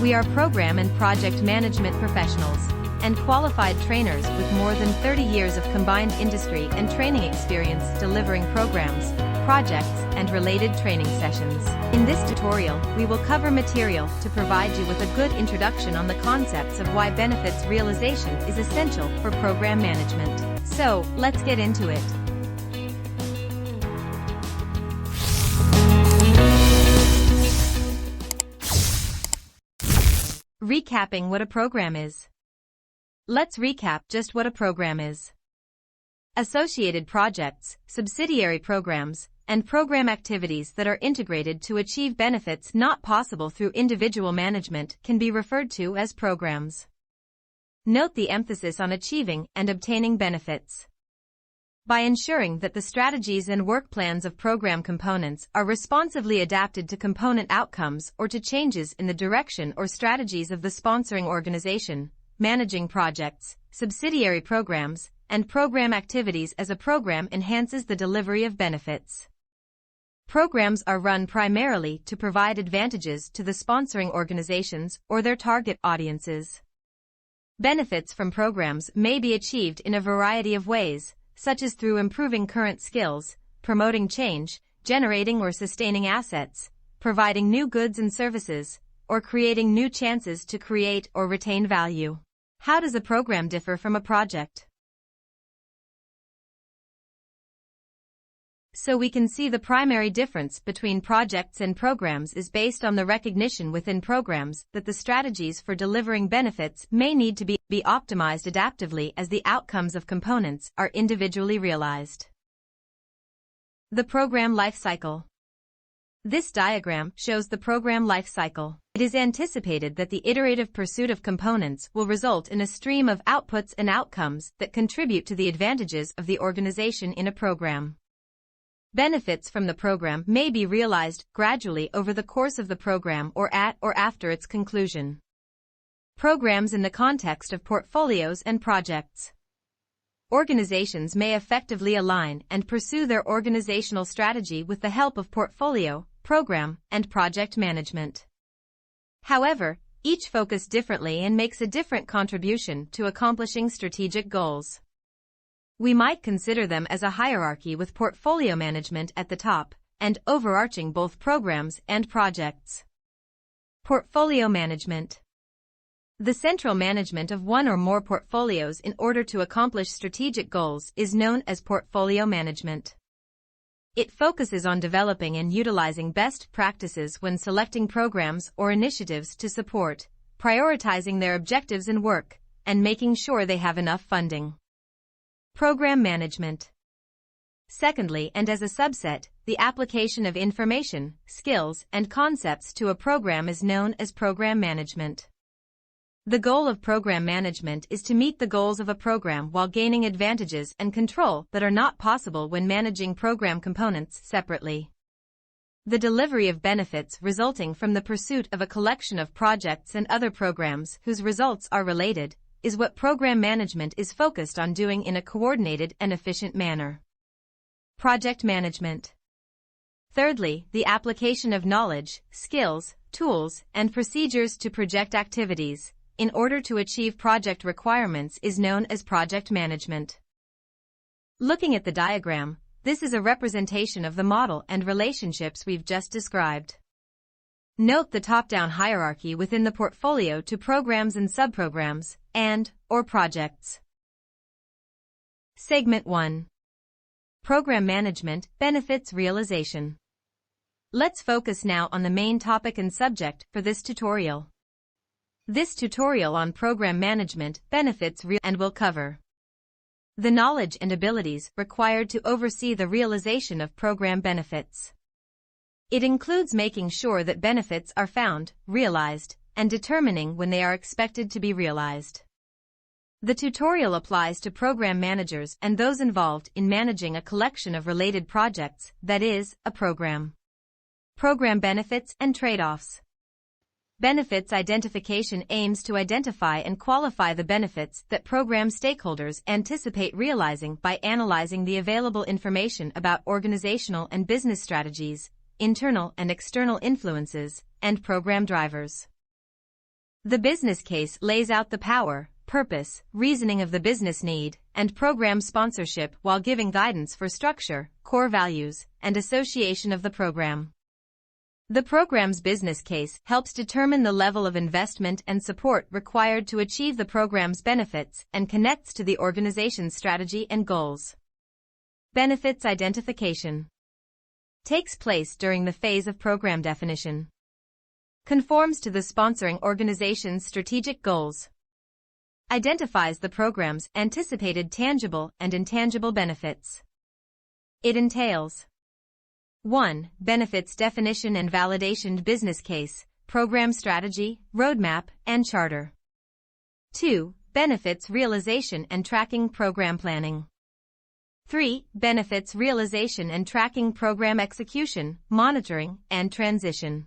We are program and project management professionals and qualified trainers with more than 30 years of combined industry and training experience delivering programs, projects, and related training sessions. In this tutorial, we will cover material to provide you with a good introduction on the concepts of why benefits realization is essential for program management. So, let's get into it. Recapping what a program is. Let's recap just what a program is. Associated projects, subsidiary programs, and program activities that are integrated to achieve benefits not possible through individual management can be referred to as programs. Note the emphasis on achieving and obtaining benefits. By ensuring that the strategies and work plans of program components are responsively adapted to component outcomes or to changes in the direction or strategies of the sponsoring organization, managing projects, subsidiary programs, and program activities as a program enhances the delivery of benefits. Programs are run primarily to provide advantages to the sponsoring organizations or their target audiences. Benefits from programs may be achieved in a variety of ways, such as through improving current skills, promoting change, generating or sustaining assets, providing new goods and services, or creating new chances to create or retain value. How does a program differ from a project? So we can see the primary difference between projects and programs is based on the recognition within programs that the strategies for delivering benefits may need to be optimized adaptively as the outcomes of components are individually realized. The program life cycle. This diagram shows the program life cycle. It is anticipated that the iterative pursuit of components will result in a stream of outputs and outcomes that contribute to the advantages of the organization in a program. Benefits from the program may be realized gradually over the course of the program or at or after its conclusion. Programs in the context of portfolios and projects. Organizations may effectively align and pursue their organizational strategy with the help of portfolio, program, and project management. However, each focus differently and makes a different contribution to accomplishing strategic goals. We might consider them as a hierarchy with portfolio management at the top and overarching both programs and projects. Portfolio management. The central management of one or more portfolios in order to accomplish strategic goals is known as portfolio management. It focuses on developing and utilizing best practices when selecting programs or initiatives to support, prioritizing their objectives and work, and making sure they have enough funding. Program management. Secondly, and as a subset, the application of information, skills, and concepts to a program is known as program management. The goal of program management is to meet the goals of a program while gaining advantages and control that are not possible when managing program components separately. The delivery of benefits resulting from the pursuit of a collection of projects and other programs whose results are related is what program management is focused on doing in a coordinated and efficient manner. Project management. Thirdly, the application of knowledge, skills, tools, and procedures to project activities in order to achieve project requirements is known as project management. Looking at the diagram, this is a representation of the model and relationships we've just described. Note the top-down hierarchy within the portfolio to programs and subprograms, or projects. Segment 1. Program Management, Benefits Realization. Let's focus now on the main topic and subject for this tutorial. This tutorial on program management benefits and will cover the knowledge and abilities required to oversee the realization of program benefits. It includes making sure that benefits are found, realized, and determining when they are expected to be realized. The tutorial applies to program managers and those involved in managing a collection of related projects, that is, a program. Program benefits and trade-offs. Benefits identification aims to identify and qualify the benefits that program stakeholders anticipate realizing by analyzing the available information about organizational and business strategies, internal and external influences, and program drivers. The business case lays out the power, purpose, reasoning of the business need, and program sponsorship while giving guidance for structure, core values, and association of the program. The program's business case helps determine the level of investment and support required to achieve the program's benefits and connects to the organization's strategy and goals. Benefits identification takes place during the phase of program definition. Conforms to the sponsoring organization's strategic goals. Identifies the program's anticipated tangible and intangible benefits. It entails 1. Benefits definition and validation business case, program strategy, roadmap, and charter. 2. Benefits realization and tracking program planning. 3. Benefits realization and tracking program execution, monitoring, and transition.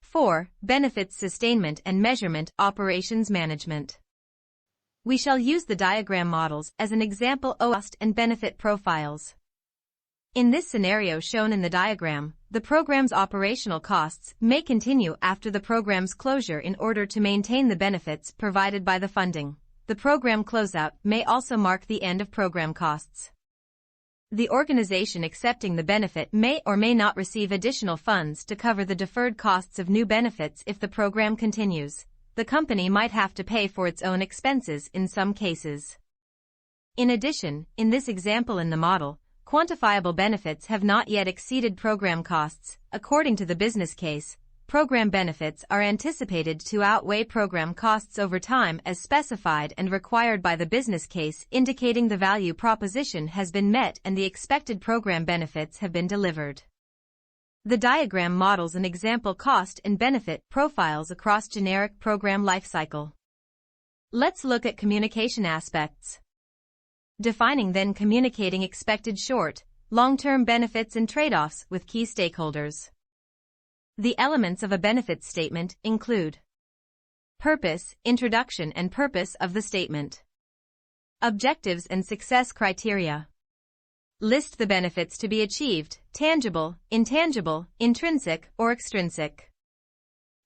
4. Benefits sustainment and measurement operations management. We shall use the diagram models as an example of cost and benefit profiles. In this scenario shown in the diagram, the program's operational costs may continue after the program's closure in order to maintain the benefits provided by the funding. The program closeout may also mark the end of program costs. The organization accepting the benefit may or may not receive additional funds to cover the deferred costs of new benefits if the program continues. The company might have to pay for its own expenses in some cases. In addition, in this example in the model, quantifiable benefits have not yet exceeded program costs. According to the business case, program benefits are anticipated to outweigh program costs over time as specified and required by the business case, indicating the value proposition has been met and the expected program benefits have been delivered. The diagram models an example cost and benefit profiles across generic program lifecycle. Let's look at communication aspects. Defining then communicating expected short, long-term benefits and trade-offs with key stakeholders. The elements of a benefits statement include purpose, introduction and purpose of the statement. Objectives and success criteria. List the benefits to be achieved, tangible, intangible, intrinsic, or extrinsic.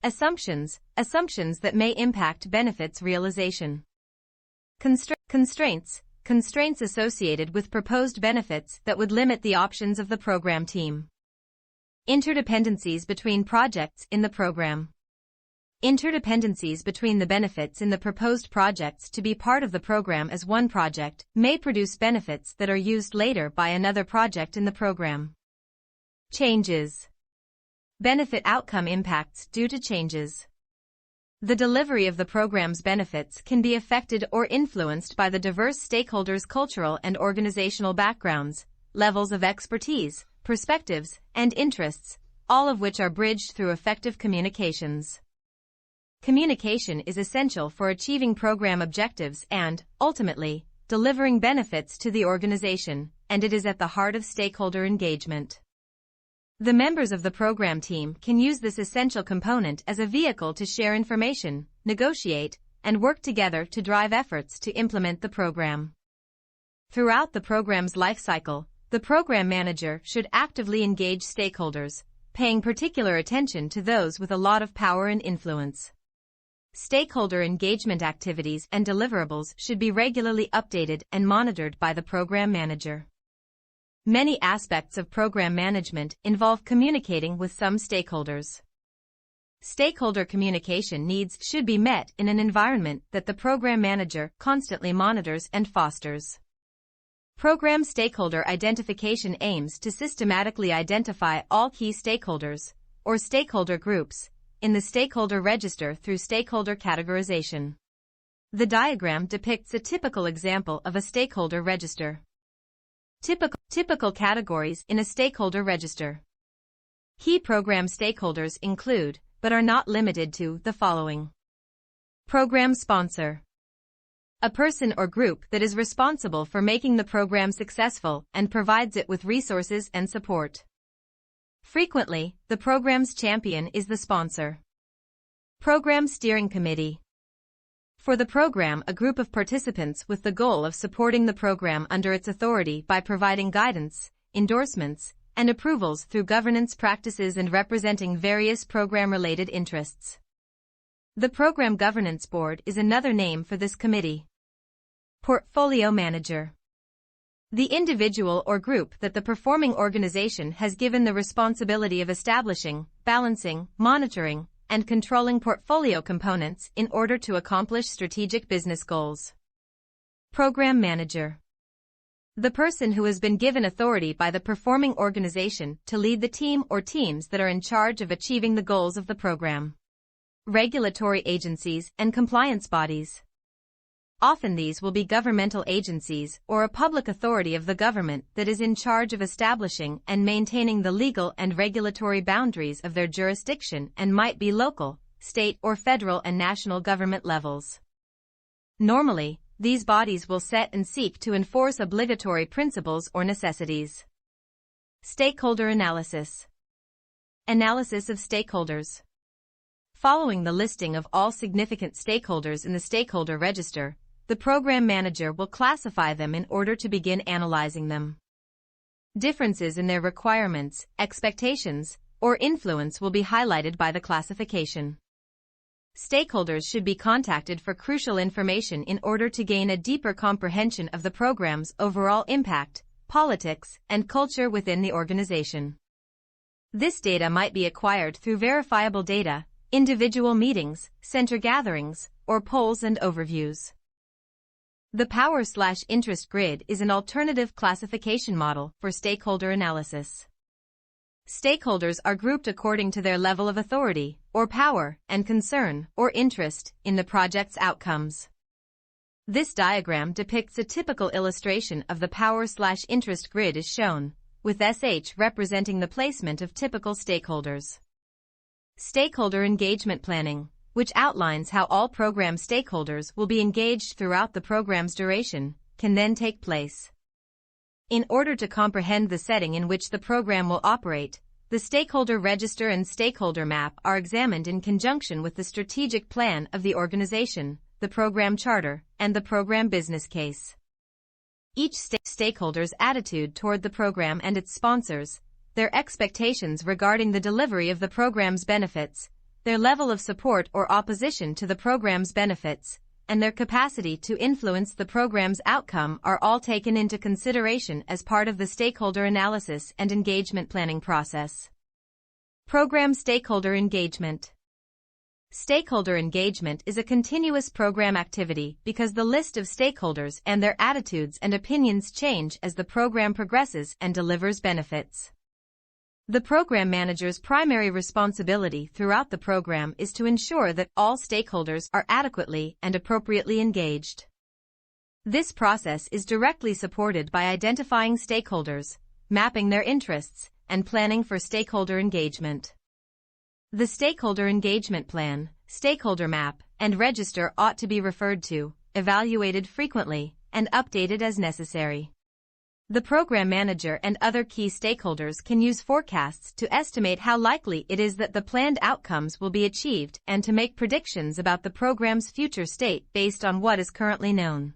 Assumptions that may impact benefits realization. Constraints associated with proposed benefits that would limit the options of the program team. Interdependencies between projects in the program. Interdependencies between the benefits in the proposed projects to be part of the program as one project may produce benefits that are used later by another project in the program. Changes. Benefit outcome impacts due to changes. The delivery of the program's benefits can be affected or influenced by the diverse stakeholders' cultural and organizational backgrounds, levels of expertise, perspectives, and interests, all of which are bridged through effective communications. Communication is essential for achieving program objectives and, ultimately, delivering benefits to the organization, and it is at the heart of stakeholder engagement. The members of the program team can use this essential component as a vehicle to share information, negotiate, and work together to drive efforts to implement the program. Throughout the program's lifecycle, the program manager should actively engage stakeholders, paying particular attention to those with a lot of power and influence. Stakeholder engagement activities and deliverables should be regularly updated and monitored by the program manager. Many aspects of program management involve communicating with some stakeholders. Stakeholder communication needs should be met in an environment that the program manager constantly monitors and fosters. Program stakeholder identification aims to systematically identify all key stakeholders, or stakeholder groups, in the stakeholder register through stakeholder categorization. The diagram depicts a typical example of a stakeholder register. Typical categories in a stakeholder register. Key program stakeholders include, but are not limited to, the following. Program sponsor. A person or group that is responsible for making the program successful and provides it with resources and support. Frequently, the program's champion is the sponsor. Program steering committee. For the program, a group of participants with the goal of supporting the program under its authority by providing guidance, endorsements, and approvals through governance practices and representing various program-related interests. The Program Governance Board is another name for this committee. Portfolio Manager. The individual or group that the performing organization has given the responsibility of establishing, balancing, monitoring, and controlling portfolio components in order to accomplish strategic business goals. Program Manager. The person who has been given authority by the performing organization to lead the team or teams that are in charge of achieving the goals of the program. Regulatory agencies and compliance bodies. Often these will be governmental agencies or a public authority of the government that is in charge of establishing and maintaining the legal and regulatory boundaries of their jurisdiction and might be local, state or federal and national government levels. Normally, these bodies will set and seek to enforce obligatory principles or necessities. Stakeholder Analysis. Analysis of stakeholders. Following the listing of all significant stakeholders in the stakeholder register, the program manager will classify them in order to begin analyzing them. Differences in their requirements, expectations, or influence will be highlighted by the classification. Stakeholders should be contacted for crucial information in order to gain a deeper comprehension of the program's overall impact, politics, and culture within the organization. This data might be acquired through verifiable data, individual meetings, center gatherings, or polls and overviews. The Power/Interest Grid is an alternative classification model for stakeholder analysis. Stakeholders are grouped according to their level of authority, or power, and concern, or interest, in the project's outcomes. This diagram depicts a typical illustration of the Power/Interest Grid as shown, with SH representing the placement of typical stakeholders. Stakeholder Engagement Planning, which outlines how all program stakeholders will be engaged throughout the program's duration, can then take place. In order to comprehend the setting in which the program will operate, the stakeholder register and stakeholder map are examined in conjunction with the strategic plan of the organization, the program charter, and the program business case. Each stakeholder's attitude toward the program and its sponsors, their expectations regarding the delivery of the program's benefits, their level of support or opposition to the program's benefits, and their capacity to influence the program's outcome are all taken into consideration as part of the stakeholder analysis and engagement planning process. Program Stakeholder Engagement. Stakeholder engagement is a continuous program activity because the list of stakeholders and their attitudes and opinions change as the program progresses and delivers benefits. The program manager's primary responsibility throughout the program is to ensure that all stakeholders are adequately and appropriately engaged. This process is directly supported by identifying stakeholders, mapping their interests, and planning for stakeholder engagement. The Stakeholder Engagement Plan, Stakeholder Map, and Register ought to be referred to, evaluated frequently, and updated as necessary. The program manager and other key stakeholders can use forecasts to estimate how likely it is that the planned outcomes will be achieved and to make predictions about the program's future state based on what is currently known.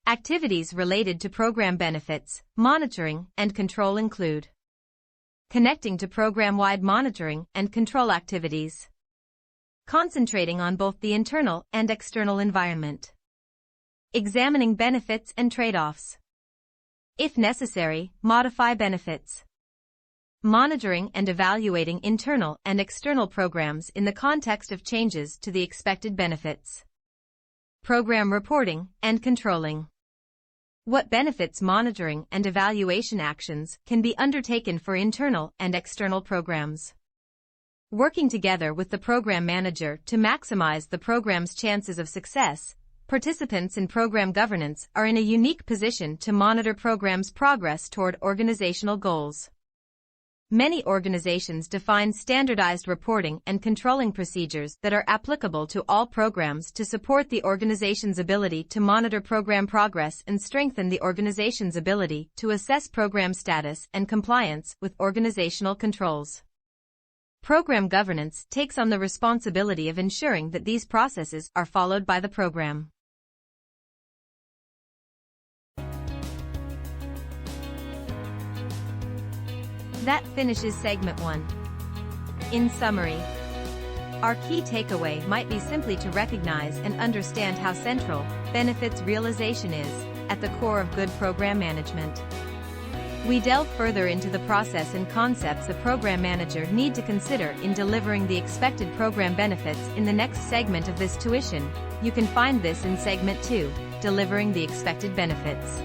Activities related to program benefits, monitoring, and control include connecting to program-wide monitoring and control activities, concentrating on both the internal and external environment, examining benefits and trade-offs. If necessary, modify benefits. Monitoring and evaluating internal and external programs in the context of changes to the expected benefits. Program reporting and controlling. What benefits monitoring and evaluation actions can be undertaken for internal and external programs. Working together with the program manager to maximize the program's chances of success, participants in program governance are in a unique position to monitor programs' progress toward organizational goals. Many organizations define standardized reporting and controlling procedures that are applicable to all programs to support the organization's ability to monitor program progress and strengthen the organization's ability to assess program status and compliance with organizational controls. Program governance takes on the responsibility of ensuring that these processes are followed by the program. That finishes segment 1. In summary, Our key takeaway might be simply to recognize and understand how central benefits realization is at the core of good program management. We delve further into the process and concepts a program manager need to consider in delivering the expected program benefits in the next segment of this tuition. You can find this in segment 2, delivering the expected benefits.